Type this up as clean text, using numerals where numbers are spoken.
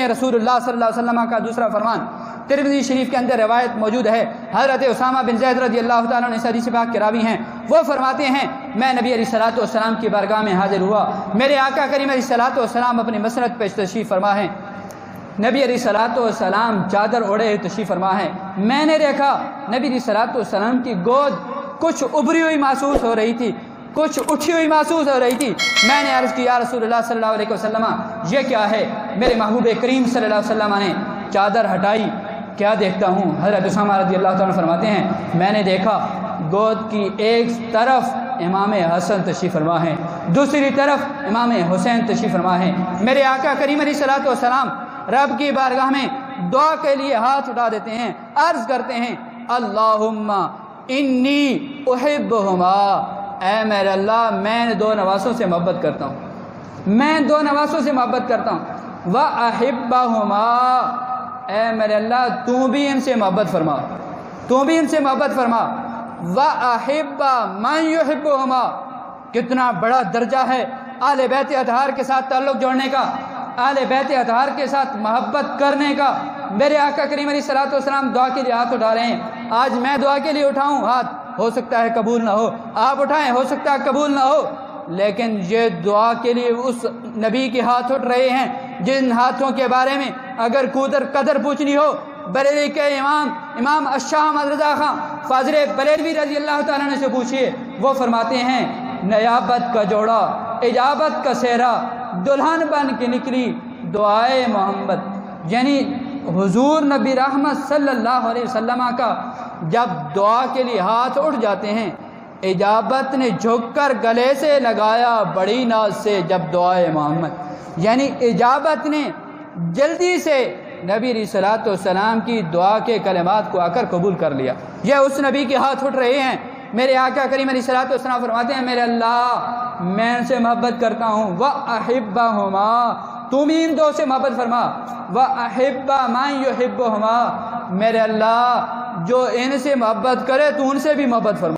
رسول اللہ صلی اللہ علیہ وسلم کا دوسرا فرمان ترمذی شریف کے اندر روایت موجود ہے، حضرت اسامہ بن زید رضی اللہ تعالیٰ عنہ حدیث پاک کے راوی ہیں، وہ فرماتے ہیں میں نبی علیہ الصلوۃ والسلام کی بارگاہ میں حاضر ہوا، میرے آقا کریم علیہ الصلوۃ والسلام اپنی مسند پہ تشریف فرما ہیں، نبی علیہ الصلوۃ والسلام چادر اوڑھے تشریف فرما ہے، میں نے دیکھا نبی علیہ الصلوۃ والسلام کی گود کچھ ابری ہوئی محسوس ہو رہی تھی، کچھ اٹھی ہوئی محسوس ہو رہی تھی، میں نے عرض کی یا رسول اللہ صلی اللہ علیہ وسلم یہ کیا ہے؟ میرے محبوب کریم صلی اللہ علیہ وسلم نے چادر ہٹائی، کیا دیکھتا ہوں؟ حضرت اسامہ رضی اللہ تعالیٰ فرماتے ہیں میں نے دیکھا گود کی ایک طرف امام حسن تشریف فرما ہے، دوسری طرف امام حسین تشریف فرما ہے، میرے آقا کریم علیہ الصلوۃ والسلام رب کی بارگاہ میں دعا کے لیے ہاتھ اٹھا دیتے ہیں، عرض کرتے ہیں اللہم انی احبہما، اے میرے اللہ میں دو نواسوں سے محبت کرتا ہوں، میں دو نواسوں سے محبت کرتا ہوں، وَأَحِبَّهُمَا، اے میرے اللہ تو بھی ان سے محبت فرما، تو بھی ان سے محبت فرما، وَأَحِبَّ مَن يُحِبُّهُمَا، کتنا بڑا درجہ ہے اہل بیت اطہار کے ساتھ تعلق جوڑنے کا، اہل بیت اطہار کے ساتھ محبت کرنے کا۔ میرے آقا کریم علیہ الصلوۃ والسلام دعا کے لیے ہاتھ اٹھا رہے ہیں، آج میں دعا کے لیے اٹھاؤں ہاتھ، ہو سکتا ہے قبول نہ ہو، آپ اٹھائیں ہو سکتا ہے قبول نہ ہو، لیکن یہ دعا کے لیے اس نبی کے ہاتھ اٹھ رہے ہیں جن ہاتھوں کے بارے میں اگر قدر پوچھنی ہو بریلی کے امام الشاہ احمد رضا خان فاضل بریلوی رضی اللہ تعالیٰ عنہ سے پوچھیے، وہ فرماتے ہیں نیابت کا جوڑا اجابت کا سہرا دلہن بن کے نکلی دعائے محمد، یعنی حضور نبی رحمت صلی اللہ علیہ وسلم کا جب دعا کے لیے ہاتھ اٹھ جاتے ہیں، اجابت نے جھک کر گلے سے لگایا بڑی ناز سے جب دعائے محمد، یعنی اجابت نے جلدی سے نبی علیہ الصلوۃ والسلام کی دعا کے کلمات کو آ کر قبول کر لیا۔ یہ اس نبی کے ہاتھ اٹھ رہے ہیں، میرے آقا کریم علیہ الصلوۃ والسلام فرماتے ہیں میرے اللہ میں ان سے محبت کرتا ہوں، وَأَحِبَّهُمَا، تو بھی ان دو سے محبت فرما، وَأَحِبَّ مَن يُحِبُّهُمَا، میرے اللہ جو ان سے محبت کرے تو ان سے بھی محبت فرما۔